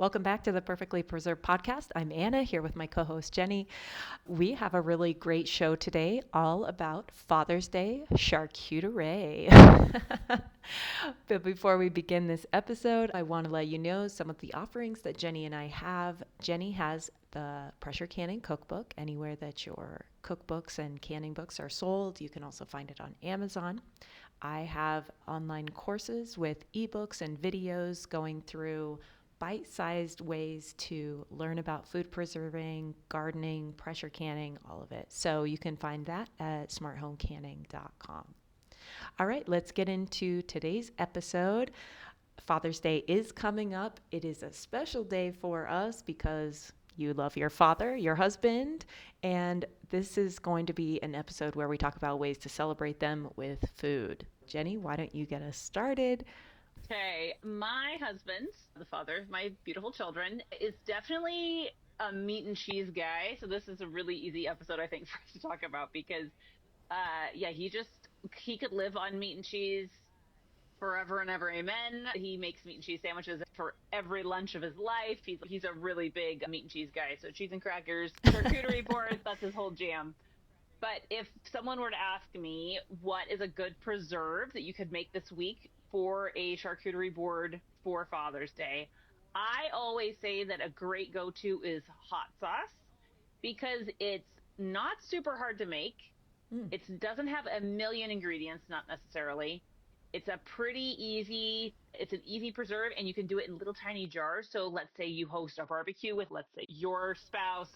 Welcome back to the Perfectly Preserved podcast. I'm Anna here with my co host Jenny. We have a really great show today all about Father's Day charcuterie. But before we begin this episode, I want to let you know some of the offerings that Jenny and I have. Jenny has the pressure canning cookbook anywhere that your cookbooks and canning books are sold. You can also find it on Amazon. I have online courses with ebooks and videos going through bite-sized ways to learn about food preserving, gardening, pressure canning, all of it. So you can find that at smarthomecanning.com. All right, let's get into today's episode. Father's Day is coming up. It is a special day for us because you love your father, your husband, and this is going to be an episode where we talk about ways to celebrate them with food. Jenny, why don't you get us started? Okay, my husband, the father of my beautiful children, is definitely a meat and cheese guy. So this is a really easy episode, I think, for us to talk about because, yeah, he could live on meat and cheese forever and ever, amen. He makes meat and cheese sandwiches for every lunch of his life. He's a really big meat and cheese guy. So cheese and crackers, charcuterie boards, that's his whole jam. But if someone were to ask me what is a good preserve that you could make this week for a charcuterie board for Father's Day, I always say that a great go-to is hot sauce because it's not super hard to make. Mm. It doesn't have a million ingredients, not necessarily. It's an easy preserve and you can do it in little tiny jars. So let's say you host a barbecue with, let's say, your spouse,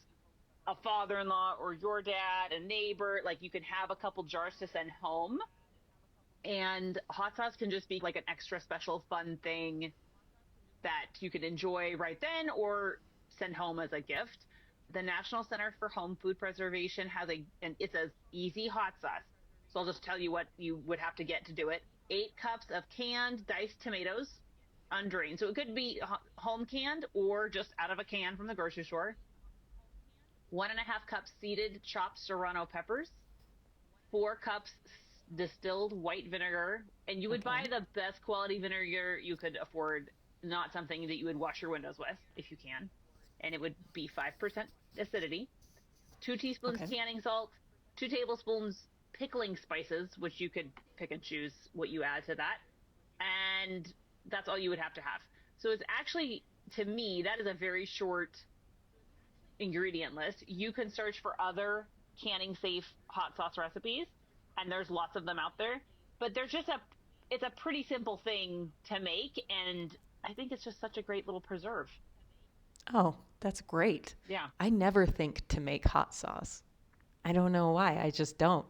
a father-in-law or your dad, a neighbor, like you can have a couple jars to send home. And hot sauce can just be like an extra special fun thing that you can enjoy right then or send home as a gift. The National Center for Home Food Preservation and it's a easy hot sauce. So I'll just tell you what you would have to get to do it. 8 cups of canned diced tomatoes, undrained. So it could be home canned or just out of a can from the grocery store. 1.5 cups seeded chopped serrano peppers, 4 cups distilled white vinegar, and you would buy Okay. the best quality vinegar you could afford, not something that you would wash your windows with if you can, and it would be 5% acidity. 2 teaspoons Okay. canning salt, 2 tablespoons pickling spices, which you could pick and choose what you add to that, and that's all you would have to have. So it's actually, to me, that is a very short ingredient list. You can search for other canning safe hot sauce recipes, and there's lots of them out there. But it's a pretty simple thing to make, and I think it's just such a great little preserve. Oh, that's great. Yeah. I never think to make hot sauce. I don't know why. I just don't.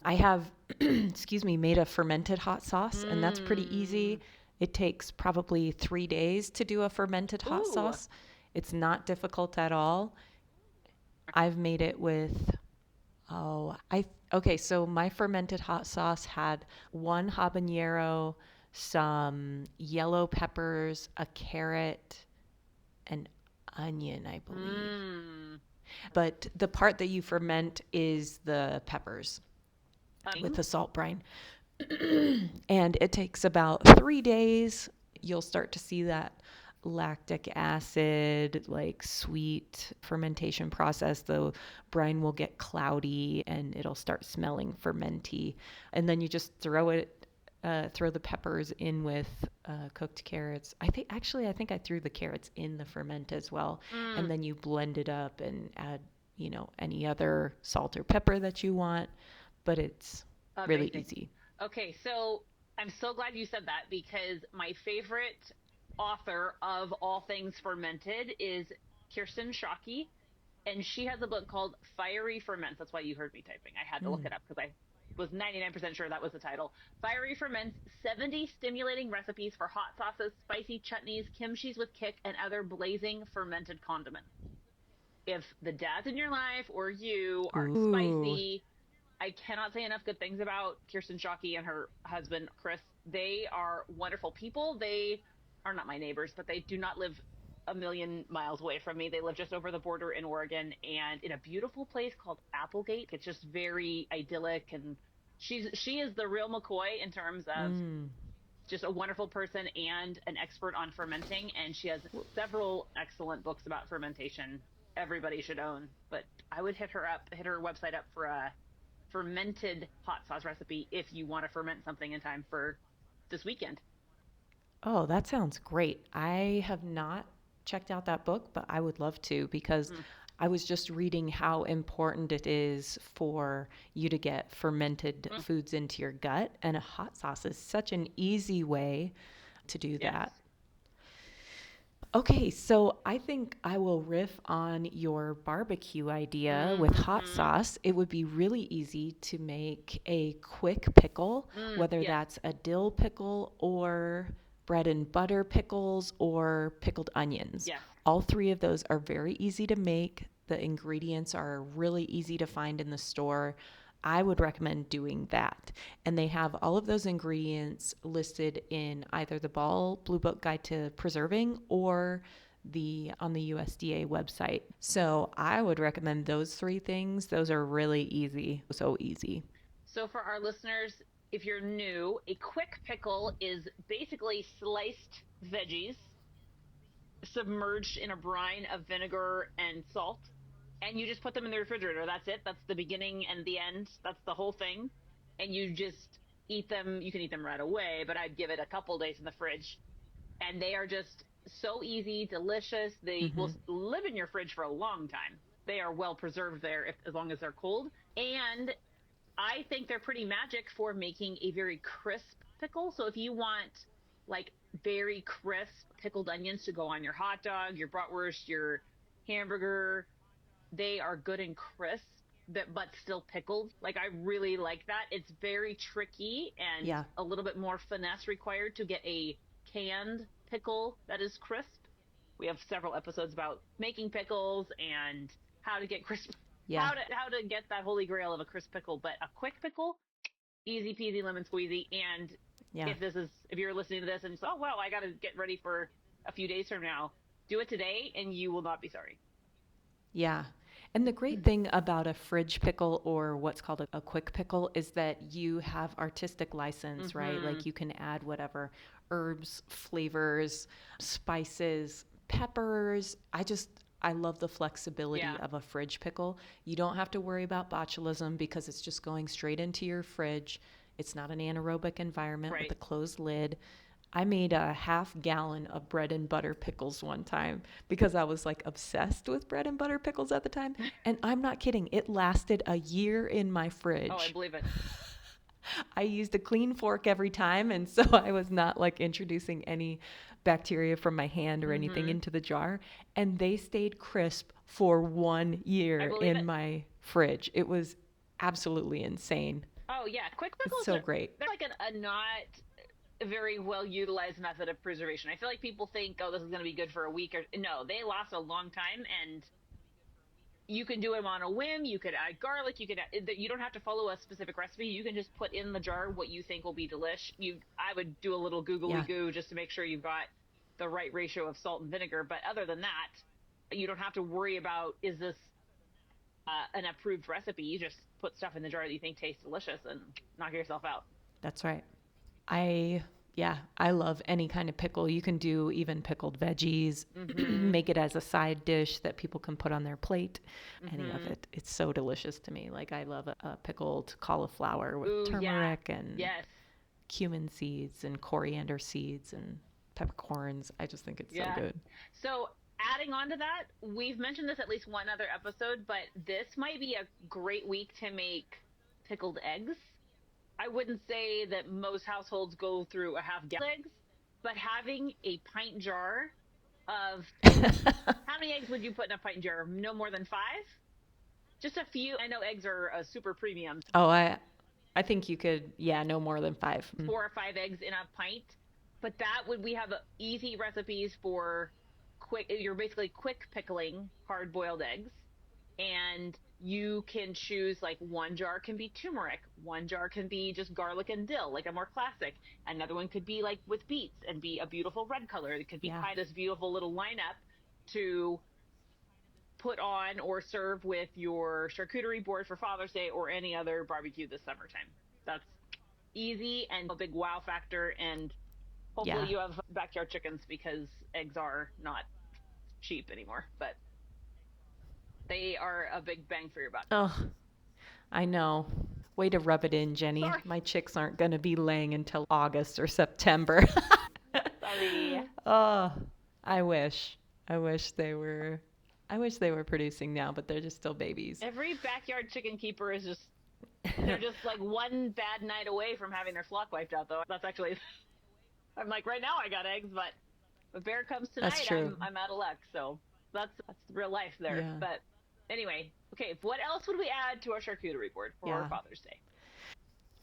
I have, excuse me, made a fermented hot sauce, and that's pretty Mm. easy. It takes probably 3 days to do a fermented hot Ooh. sauce. It's not difficult at all. I've made it with, okay, so my fermented hot sauce had one habanero, some yellow peppers, a carrot, an onion, I believe. Mm. But the part that you ferment is the peppers with Um, the salt brine. And it takes about 3 days. You'll start to see that lactic acid, like sweet fermentation process. The brine will get cloudy and it'll start smelling fermenty. And then you just throw the peppers in with cooked carrots. I think I threw the carrots in the ferment as well. And mm. then you blend it up and add, any other salt or pepper that you want. But it's really Amazing. easy. Okay, so I'm so glad you said that because my favorite author of all things fermented is Kirsten Shockey, and she has a book called Fiery Ferments. That's why you heard me typing. I had to look Mm. it up because I was 99% sure that was the title. Fiery Ferments: 70 Stimulating Recipes for Hot Sauces, Spicy Chutneys, Kimchis with Kick, and Other Blazing Fermented Condiments. If the dads in your life or you aren't Ooh. spicy, I cannot say enough good things about Kirsten Shockey and her husband, Chris. They are wonderful people. They are not my neighbors, but they do not live a million miles away from me. They live just over the border in Oregon and in a beautiful place called Applegate. It's just very idyllic, and she is the real McCoy in terms of Mm. just a wonderful person and an expert on fermenting, and she has several excellent books about fermentation everybody should own. But I would hit her website up for a fermented hot sauce recipe if you want to ferment something in time for this weekend. Oh, that sounds great. I have not checked out that book, but I would love to because Mm, I was just reading how important it is for you to get fermented mm, foods into your gut, and a hot sauce is such an easy way to do yes. that. Okay, so I think I will riff on your barbecue idea with hot Mm-hmm. sauce. It would be really easy to make a quick pickle, whether Yes. that's a dill pickle or bread and butter pickles or pickled onions. Yes. All three of those are very easy to make. The ingredients are really easy to find in the store. I would recommend doing that. And they have all of those ingredients listed in either the Ball Blue Book Guide to Preserving or the on the USDA website. So I would recommend those three things. Those are really easy, so easy. So for our listeners, if you're new, a quick pickle is basically sliced veggies submerged in a brine of vinegar and salt, and you just put them in the refrigerator. That's it. That's the beginning and the end. That's the whole thing. And you just eat them. You can eat them right away, but I'd give it a couple days in the fridge. And they are just so easy, delicious. They will Hmm. live in your fridge for a long time. They are well preserved there as long as they're cold. And I think they're pretty magic for making a very crisp pickle. So if you want like very crisp pickled onions to go on your hot dog, your bratwurst, your hamburger, they are good and crisp but still pickled. Like I really like that. It's very tricky and Yeah. a little bit more finesse required to get a canned pickle that is crisp. We have several episodes about making pickles and how to get crisp, Yeah. how to get that holy grail of a crisp pickle. But a quick pickle, easy peasy lemon squeezy. And Yeah. if you're listening to this and it's, oh wow, I got to get ready for a few days from now, do it today and you will not be sorry. Yeah. And the great thing about a fridge pickle or what's called a quick pickle is that you have artistic license, right? Mm-hmm. Like you can add whatever herbs, flavors, spices, peppers. I love the flexibility Yeah. of a fridge pickle. You don't have to worry about botulism because it's just going straight into your fridge. It's not an anaerobic environment with Right. a closed lid. I made a half gallon of bread and butter pickles one time because I was like obsessed with bread and butter pickles at the time. And I'm not kidding, it lasted a year in my Oh, I fridge. believe it. I used a clean fork every time. And so I was not like introducing any bacteria from my hand or anything Mm-hmm. into the jar. And they stayed crisp for 1 year I believe in it. my fridge. It was absolutely insane. Oh yeah, quick It's pickles so are great. they're like a not a very well utilized method of preservation. I feel like people think, oh, this is going to be good for a week or no, they last a long time, and you can do them on a whim. You could add garlic. You don't have to follow a specific recipe. You can just put in the jar what you think will be delish. I would do a little googly Yeah. goo just to make sure you've got the right ratio of salt and vinegar. But other than that, you don't have to worry about is this an approved recipe. You just put stuff in the jar that you think tastes delicious and knock yourself out. That's right. I yeah, I love any kind of pickle. You can do even pickled veggies, Mm-hmm. make it as a side dish that people can put on their plate. Any of Mm-hmm. it. It's so delicious to me. Like I love a pickled cauliflower with Ooh, yeah. turmeric and Yes. cumin seeds and coriander seeds and peppercorns. I just think it's so Yeah. good. So, adding on to that, we've mentioned this at least one other episode, but this might be a great week to make pickled eggs. I wouldn't say that most households go through a half gallon of eggs, but having a pint jar of how many eggs would you put in a pint jar? No more than five? Just a few. I know eggs are a super premium. Oh, I think you could, yeah, no more than five. Mm. 4 or 5 eggs in a pint. But that would we have easy recipes for quick. You're basically quick pickling hard boiled eggs, and you can choose like one jar can be turmeric, one jar can be just garlic and dill, like a more classic. Another one could be like with beets and be a beautiful red color. It could be Yeah. kind of this beautiful little lineup to put on or serve with your charcuterie board for Father's Day or any other barbecue this summertime. That's easy and a big wow factor and Hopefully Yeah. you have backyard chickens because eggs are not cheap anymore, but they are a big bang for your buck. Oh, I know. Way to rub it in, Jenny. Sorry. My chicks aren't going to be laying until August or September. Sorry. Oh, I wish. I wish they were. I wish they were producing now, but they're just still babies. Every backyard chicken keeper is just, they're just like one bad night away from having their flock wiped out, though. That's actually, I'm like, right now I got eggs, but if bear comes That's tonight, true. I'm out of luck. So that's real life there. Yeah. But anyway, okay, what else would we add to our charcuterie board for Yeah. Father's Day?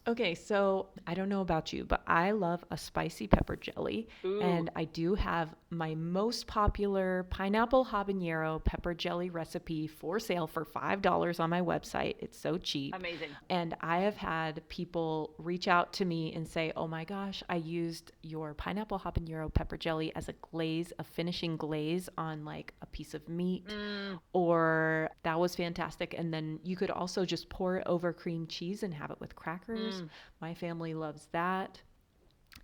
Okay, so I don't know about you, but I love a spicy pepper jelly. Ooh, And I do have my most popular pineapple habanero pepper jelly recipe for sale for $5 on my website. It's so cheap. amazing. And I have had people reach out to me and say, oh my gosh, I used your pineapple habanero pepper jelly as a glaze, a finishing glaze on like a piece of meat, Mm, or that was fantastic. And then you could also just pour it over cream cheese and have it with crackers. mm, My family loves that.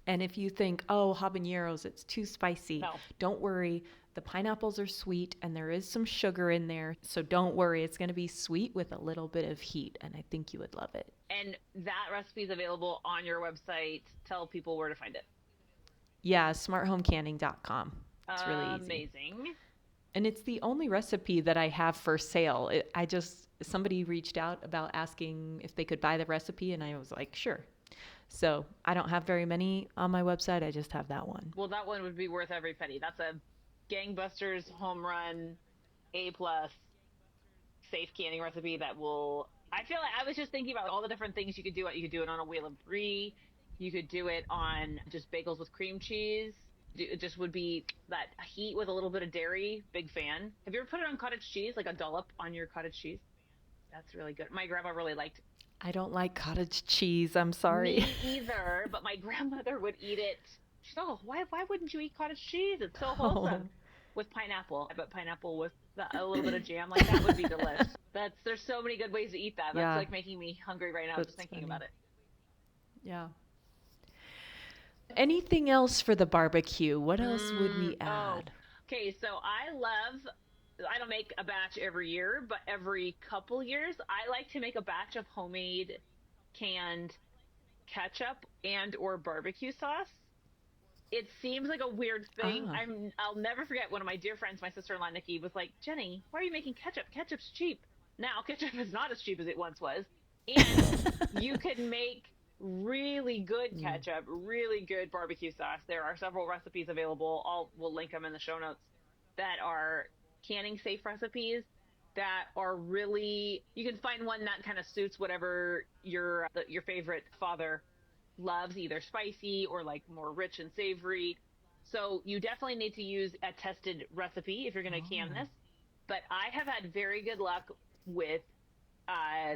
And if you think, oh, habaneros, it's too spicy, no. don't worry. The pineapples are sweet and there is some sugar in there. So don't worry. It's going to be sweet with a little bit of heat. And I think you would love it. And that recipe is available on your website. Tell people where to find it. Yeah, smarthomecanning.com. It's really easy. Amazing. And it's the only recipe that I have for sale. Somebody reached out about asking if they could buy the recipe, and I was like, sure. So I don't have very many on my website. I just have that one. Well, that one would be worth every penny. That's a gangbusters home run, A plus, safe canning recipe that will. I feel like I was just thinking about all the different things you could do. You could do it on a wheel of brie. You could do it on just bagels with cream cheese. It just would be that heat with a little bit of dairy. Big fan. Have you ever put it on cottage cheese, like a dollop on your cottage cheese? That's really good. My grandma really liked. I don't like cottage cheese. I'm sorry. Me either, but my grandmother would eat it. She's, oh, why wouldn't you eat cottage cheese? It's so Oh. wholesome. With pineapple, but pineapple with a little bit of jam like that would be delicious. There's so many good ways to eat that. That's Yeah, like making me hungry right now just that's thinking funny. about it. Yeah. Anything else for the barbecue? What else would we Oh, add? okay. So I don't make a batch every year, but every couple years, I like to make a batch of homemade canned ketchup and or barbecue sauce. It seems like a weird thing. Ah. I'll never forget one of my dear friends, my sister-in-law Nikki, was like, Jenny, why are you making ketchup? Ketchup's cheap. Now ketchup is not as cheap as it once was. And you can make really good Mm. ketchup, really good barbecue sauce. There are several recipes available. We'll link them in the show notes that are canning safe recipes that are really, you can find one that kind of suits whatever your favorite father loves, either spicy or like more rich and savory. So you definitely need to use a tested recipe if you're going to can Oh. this. But I have had very good luck with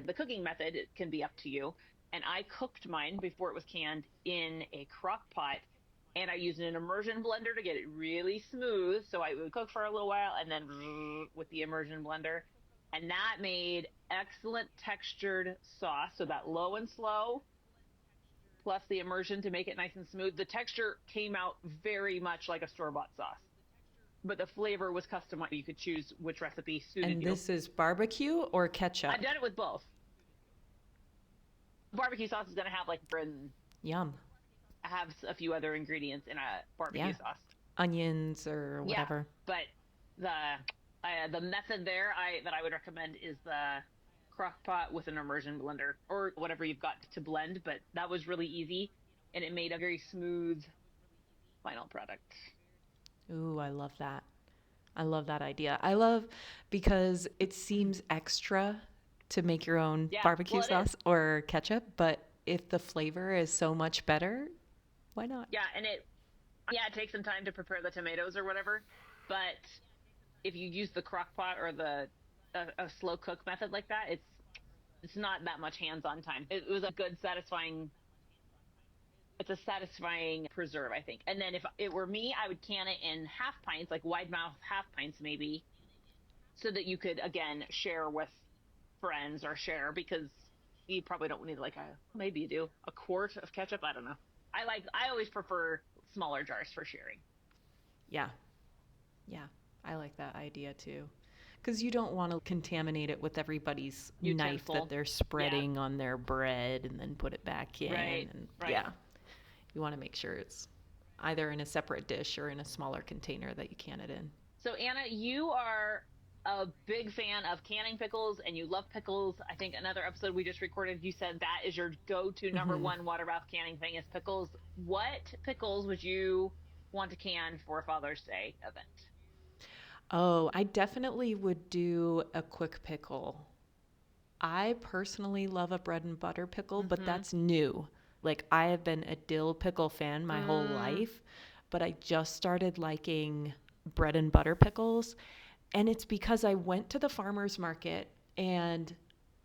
the cooking method. It can be up to you. And I cooked mine before it was canned in a crock pot. And I used an immersion blender to get it really smooth. So I would cook for a little while and then with the immersion blender. And that made excellent textured sauce. So that low and slow plus the immersion to make it nice and smooth. The texture came out very much like a store-bought sauce, but the flavor was customized. You could choose which recipe suited And you. this is barbecue or I've ketchup? done it with both. Barbecue sauce is going to have like and Yum. have a few other ingredients in a barbecue Yeah. sauce. Onions or Yeah, whatever. but the method there that I would recommend is the crock pot with an immersion blender or whatever you've got to blend. But that was really easy, and it made a very smooth final product. Ooh, I love that. I love that idea. I love because it seems extra to make your own Yeah, barbecue well, it is. sauce or ketchup, but if the flavor is so much better, why not? Yeah, and it takes some time to prepare the tomatoes or whatever, but if you use the crock pot or a slow cook method like that, it's not that much hands-on time. It was a good satisfying it's a satisfying preserve, I think. And then if it were me, I would can it in half pints, like wide mouth half pints maybe, so that you could again share with friends or share because you probably don't need like a maybe you do a quart of ketchup. I don't know. I always prefer smaller jars for sharing. Yeah. Yeah. I like that idea too. Because you don't want to contaminate it with everybody's knife that Utensil. they're Yeah. spreading on their bread and then put it back in. Right. And Right. yeah, you want to make sure it's either in a separate dish or in a smaller container that you can it in. So Anna, you are a big fan of canning pickles and you love pickles. I think another episode we just recorded, you said that is your go-to number Hmm. one water bath canning thing is pickles. What pickles would you want to can for a Father's Day event? Oh, I definitely would do a quick pickle. I personally love a bread and butter pickle, but Mm-hmm. that's new. Like, I have been a dill pickle fan my whole Mm, life, but I just started liking bread and butter pickles. And it's because I went to the farmer's market and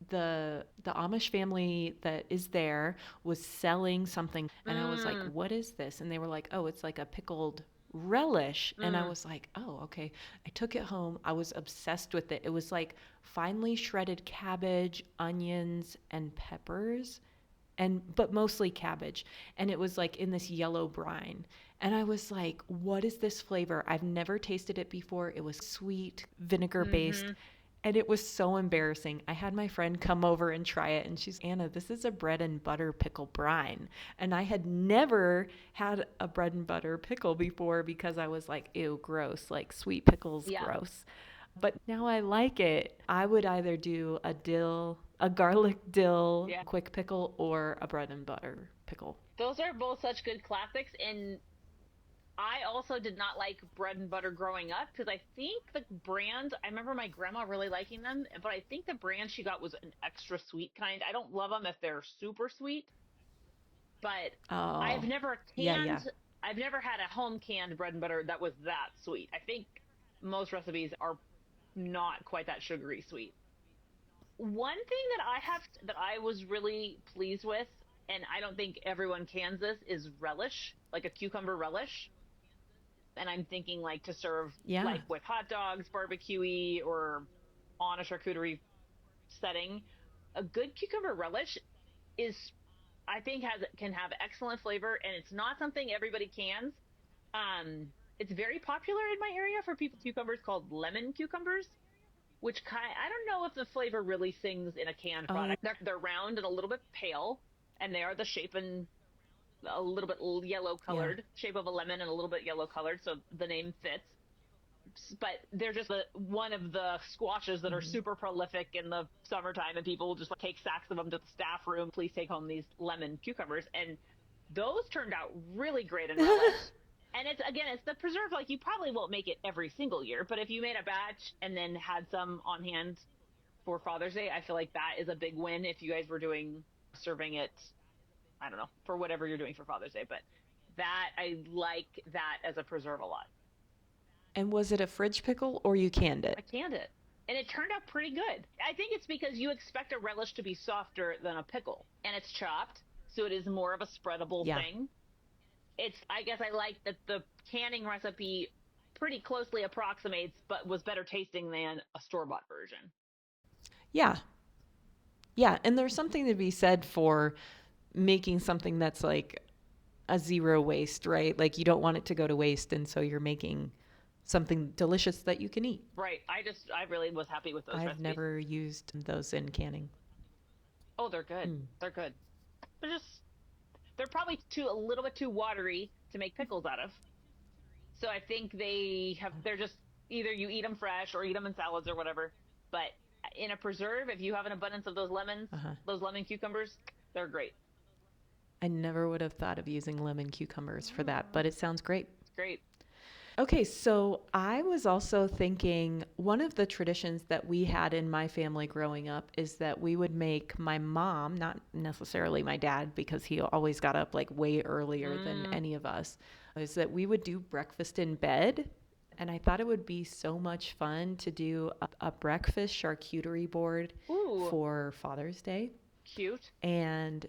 the Amish family that is there was selling something and I was like, mm, "What is this?" And they were like, "Oh, it's like a pickled relish." And I mm, was like, "Oh, okay." I took it home. I was obsessed with it. It was like finely shredded cabbage, onions, and peppers and but mostly cabbage, and it was like in this yellow brine, and I was like, what is this flavor? I've never tasted it before. It was sweet, vinegar based, mm-hmm. and it was so embarrassing. I had my friend come over and try it, and she's, Anna, this is a bread and butter pickle brine. And I had never had a bread and butter pickle before because I was like, ew, gross, like sweet pickles, Yeah. gross. But now I like it. I would either do a garlic dill Yeah. quick pickle or a bread and butter pickle. Those are both such good classics. And I also did not like bread and butter growing up because I think the brand, I remember my grandma really liking them, but I think the brand she got was an extra sweet kind. I don't love them if they're super sweet, but I've Oh, never yeah, yeah. canned, I've never had a home canned bread and butter that was that sweet. I think most recipes are not quite that sugary sweet. One thing that I have that I was really pleased with, and I don't think everyone cans this, is relish, like a cucumber relish. And I'm thinking like to serve Yeah. like with hot dogs, barbecue or on a charcuterie setting. A good cucumber relish is, I think, has can have excellent flavor, and it's not something everybody cans. It's very popular in my area for people cucumbers called lemon cucumbers, which I don't know if the flavor really sings in a canned Oh, product. They're round and a little bit pale, and they are the shape and a little bit yellow yeah. colored, shape of a lemon and a little bit yellow colored, so the name fits. But they're just one of the squashes that are Hmm. super prolific in the summertime, and people will just like take sacks of them to the staff room. Please take home these lemon cucumbers, and those turned out really great in relish. And it's again, it's the preserve. Like you probably won't make it every single year, but if you made a batch and then had some on hand for Father's Day, I feel like that is a big win. If you guys were doing serving it, I don't know, for whatever you're doing for Father's Day, but that I like that as a preserve a lot. And was it a fridge pickle or you canned I it? canned it. And it turned out pretty good. I think it's because you expect a relish to be softer than a pickle. And it's chopped, so it is more of a spreadable Yeah. thing. I guess I like that the canning recipe pretty closely approximates, but was better tasting than a store bought version. Yeah. Yeah. And there's something to be said for making something that's like a zero waste, right? Like you don't want it to go to waste. And so you're making something delicious that you can eat. Right. I really was happy with those I've recipes. never used those in canning. Oh, they're good. Mm. They're good. They're just, they're probably a little bit too watery to make pickles out of. So I think they're just either you eat them fresh or eat them in salads or whatever. But in a preserve, if you have an abundance of those lemons, Uh-huh. those lemon cucumbers, they're great. I never would have thought of using lemon cucumbers for that, Mm, but it sounds great. it's great. Okay, so I was also thinking one of the traditions that we had in my family growing up is that we would make my mom, not necessarily my dad, because he always got up like way earlier than Mm, any of us, is that we would do breakfast in bed. And I thought it would be so much fun to do a breakfast charcuterie board ooh, for Father's Day. cute. And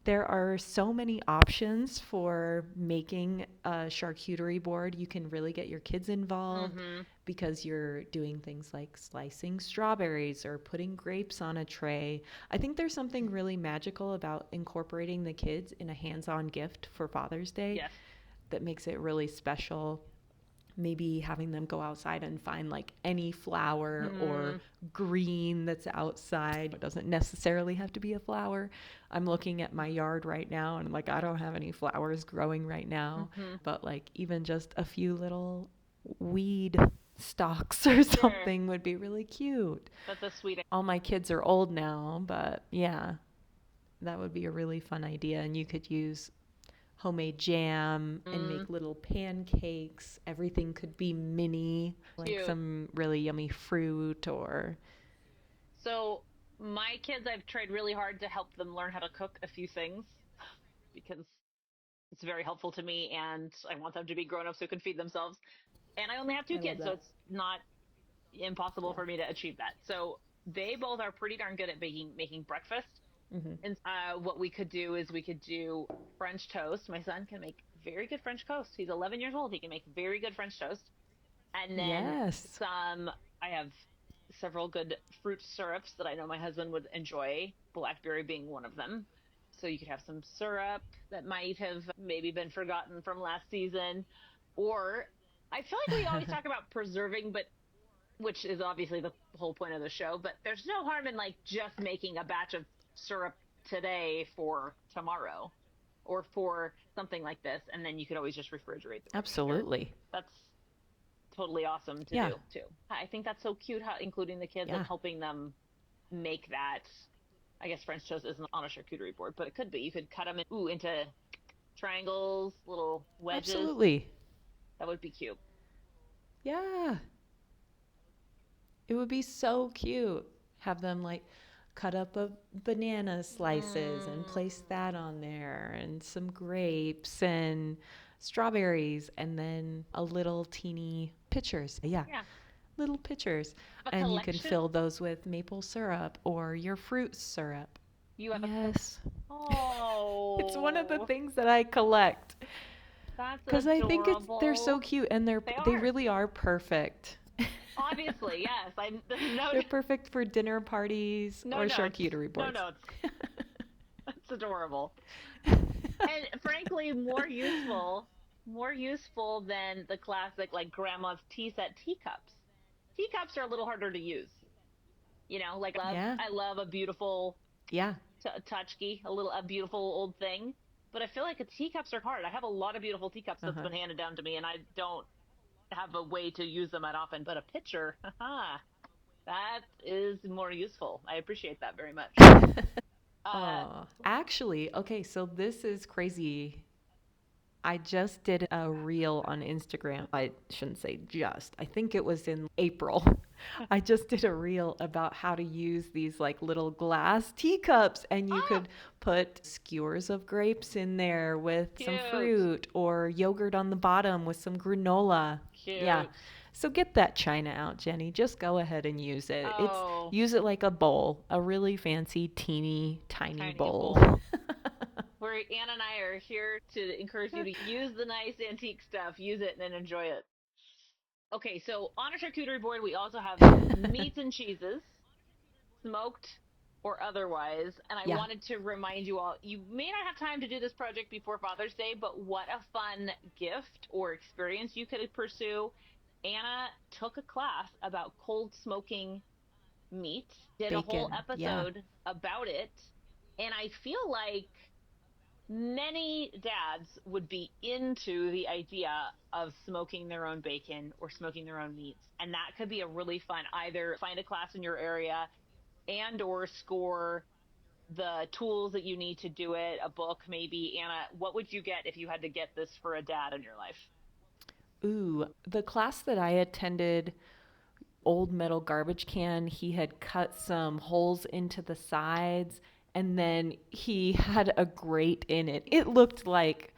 there are so many options for making a charcuterie board. You can really get your kids involved Mm-hmm. because you're doing things like slicing strawberries or putting grapes on a tray. I think there's something really magical about incorporating the kids in a hands on gift for Father's Day. Yes. that makes it really special. Maybe having them go outside and find like any flower or Mm, green that's outside. It doesn't necessarily have to be a flower. I'm looking at my yard right now and I'm like, I don't have any flowers growing right now, mm-hmm. but like even just a few little weed stalks or Sure. something would be really cute. That's a sweet. All my kids are old now, but yeah, that would be a really fun idea. And you could use homemade jam and Mm, make little pancakes. Everything could be mini, like cute. some really yummy fruit or. So my kids, I've tried really hard to help them learn how to cook a few things because it's very helpful to me, and I want them to be grown ups who can feed themselves. And I only have two I love kids, so that. it's not impossible Yeah. for me to achieve that. So they both are pretty darn good at making breakfast. Hmm. And what we could do is we could do French toast. My son can make very good French toast. He's 11 years old. He can make very good French toast. And then Yes. I have several good fruit syrups that I know my husband would enjoy, blackberry being one of them. So you could have some syrup that might have maybe been forgotten from last season. Or I feel like we always talk about preserving, but which is obviously the whole point of the show, but there's no harm in like just making a batch of syrup today for tomorrow or for something like this, and then you could always just refrigerate the remainder. Absolutely. That's totally awesome to Yeah. do too. I think that's so cute how including the kids and Yeah. helping them make that. I guess French toast isn't on a charcuterie board, but it could be. You could cut them into triangles, little wedges. Absolutely. That would be cute. Yeah. It would be so cute. Have them like cut up a banana slices and place Mm, that on there and some grapes and strawberries and then a little teeny pitchers. Yeah, yeah, little pitchers. a And you can collection. fill those with maple syrup or your fruit syrup. You have a Yes. It's one of the Oh, things that I collect that's because I think they're so adorable. cute and They they are. really are perfect. Obviously, yes. I this They're perfect for dinner parties no or notes. charcuterie No boards. notes. That's adorable. And frankly, more useful than the classic like grandma's tea set teacups. Teacups are a little harder to use. Like Yeah. I love a beautiful Yeah. tchotchke, a beautiful old thing. But I feel like teacups are hard. I have a lot of beautiful teacups that's Uh-huh. been handed down to me, and I don't have a way to use them that often. But a pitcher, haha, that is more useful. I appreciate that very much. Uh, Oh, actually, okay, so this is crazy. I just did a reel on Instagram. I shouldn't say just. I think it was in April. I just did a reel about how to use these like little glass teacups and you oh, could put skewers of grapes in there with some cute, fruit or yogurt on the bottom with some granola. Yeah. cute. So get that china out, Jenny. Just go ahead and use it. It's Oh, use it like a bowl, a really fancy teeny tiny tiny bowl. bowl. Where Anna and I are here to encourage you to use the nice antique stuff, use it and enjoy it. Okay, so on a charcuterie board, we also have meats and cheeses, smoked or otherwise. And I Yeah. wanted to remind you all, you may not have time to do this project before Father's Day, but what a fun gift or experience you could pursue. Anna took a class about cold smoking meat, did a whole Bacon. Yeah. episode about it. And I feel like many dads would be into the idea of smoking their own bacon or smoking their own meats. And that could be a really fun either find a class in your area and or score the tools that you need to do it, a book maybe. Anna, what would you get if you had to get this for a dad in your life? Ooh, the class that I attended, old metal garbage can, he had cut some holes into the sides and then he had a grate in it. It looked like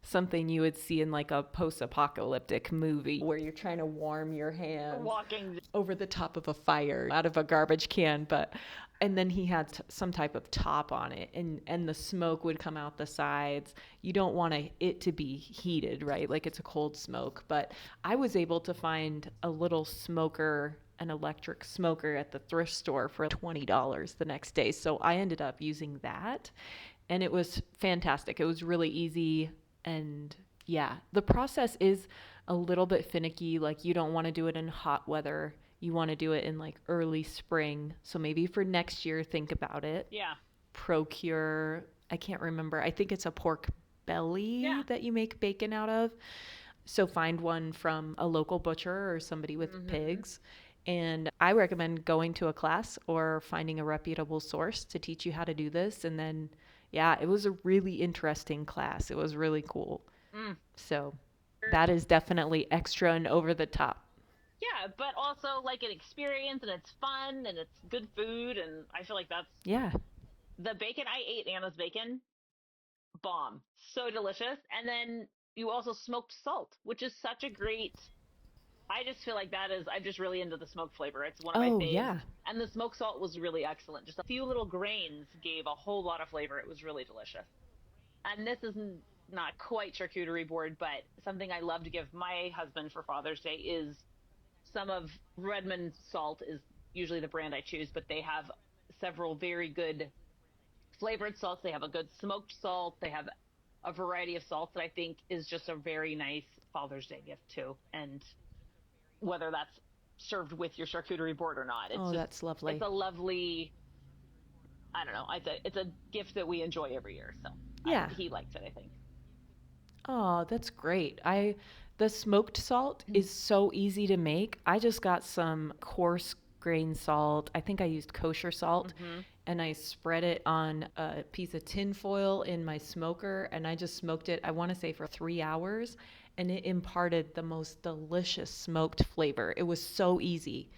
something you would see in like a post-apocalyptic movie where you're trying to warm your hands Walking. over the top of a fire out of a garbage can, but and then he had some type of top on it and the smoke would come out the sides. You don't want it to be heated, right? Like it's a cold smoke, but I was able to find a little smoker, an electric smoker at the thrift store for $20 the next day. So I ended up using that and it was fantastic. It was really easy and Yeah, the process is a little bit finicky. Like, you don't want to do it in hot weather. You want to do it in like early spring. So maybe for next year, think about it. Yeah. Procure, I can't remember. I think it's a pork belly Yeah. that you make bacon out of. So find one from a local butcher or somebody with pigs. And I recommend going to a class or finding a reputable source to teach you how to do this. And then, yeah, it was a really interesting class. It was really cool. Mm. So that is definitely extra and over the top. Yeah, but also like an experience, and it's fun and it's good food, and I feel like that's Yeah. the bacon. I ate Anna's bacon, bomb, so delicious. And then you also smoked salt, which is such a great. I just feel like that is. I'm just really into the smoked flavor. It's one of my Oh, faves. yeah. And the smoked salt was really excellent. Just a few little grains gave a whole lot of flavor. It was really delicious. And this is not quite charcuterie board, but something I love to give my husband for Father's Day is some of Redmond salt is usually the brand I choose, but they have several very good flavored salts. They have a good smoked salt. They have a variety of salts that I think is just a very nice Father's Day gift too. And whether that's served with your charcuterie board or not, it's That's lovely. It's a lovely. I don't know. It's a gift that we enjoy every year. So Yeah. he likes it, I think. Oh, that's great. The smoked salt is so easy to make. I just got some coarse grain salt. I think I used kosher salt, and I spread it on a piece of tin foil in my smoker, and I just smoked it, I want to say for 3 hours, and it imparted the most delicious smoked flavor. It was so easy.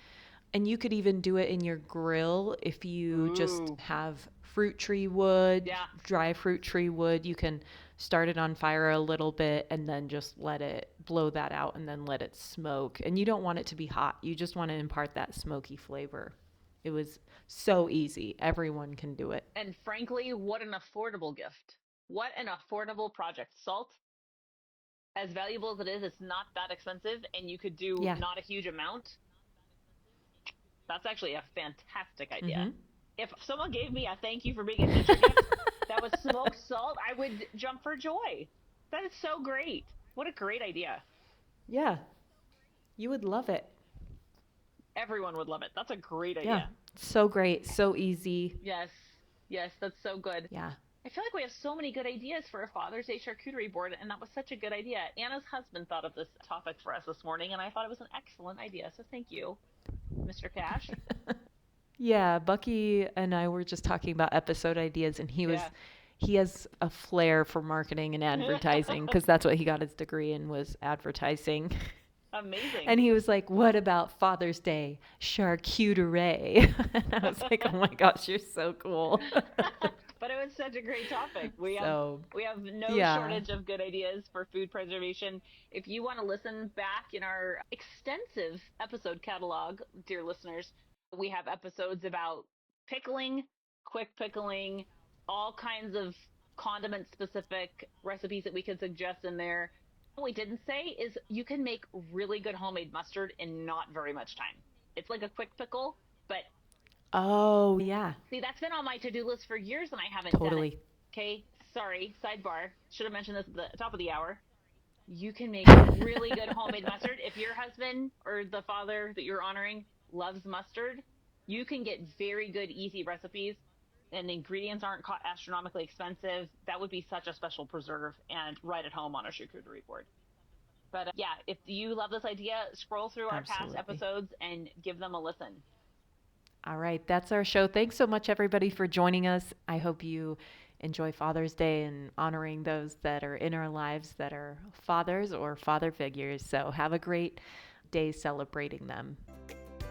And you could even do it in your grill if you just have fruit tree wood, dry fruit tree wood. You can start it on fire a little bit and then just let it blow that out and then let it smoke. And you don't want it to be hot. You just want to impart that smoky flavor. It was so easy. Everyone can do it. And frankly, what an affordable gift. What an affordable project. Salt, as valuable as it is, it's not that expensive, and you could do not a huge amount. That's actually a fantastic idea. If someone gave me a thank you for being a teacher gift that was smoked salt, I would jump for joy. That is so great. What a great idea. Yeah. You would love it. Everyone would love it. That's a great idea. Yeah. So great. So easy. Yes. Yes, that's so good. Yeah. I feel like we have so many good ideas for a Father's Day charcuterie board, and that was such a good idea. Anna's husband thought of this topic for us this morning, and I thought it was an excellent idea. So thank you, Mr. Cash. Yeah, Bucky and I were just talking about episode ideas, and he has a flair for marketing and advertising because that's what he got his degree in, was advertising. Amazing. And he was like, "What about Father's Day charcuterie?" And I was like, "Oh my gosh, you're so cool." But it was such a great topic. We have no shortage of good ideas for food preservation. If you want to listen back in our extensive episode catalog, dear listeners, we have episodes about pickling, quick pickling, all kinds of condiment specific recipes that we could suggest in there. What we didn't say is you can make really good homemade mustard in not very much time. It's like a quick pickle, but oh, yeah. See, that's been on my to-do list for years and I haven't Totally. done it. Okay, sorry, sidebar. Should have mentioned this at the top of the hour. You can make really good homemade mustard. If your husband or the father that you're honoring loves mustard, you can get very good, easy recipes, and the ingredients aren't astronomically expensive. That would be such a special preserve and right at home on a charcuterie board. But yeah, if you love this idea, scroll through our past episodes and give them a listen. All right, that's our show. Thanks so much, everybody, for joining us. I hope you enjoy Father's Day and honoring those that are in our lives that are fathers or father figures. So have a great day celebrating them.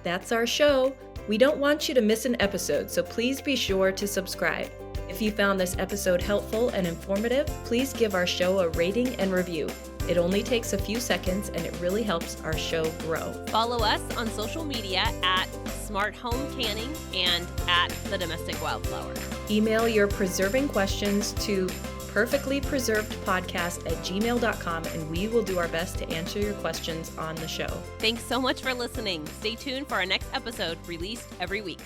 That's our show. We don't want you to miss an episode, so please be sure to subscribe. If you found this episode helpful and informative, please give our show a rating and review. It only takes a few seconds and it really helps our show grow. Follow us on social media at Smart Home Canning and at The Domestic Wildflower. Email your preserving questions to perfectlypreservedpodcast@gmail.com and we will do our best to answer your questions on the show. Thanks so much for listening. Stay tuned for our next episode, released every week.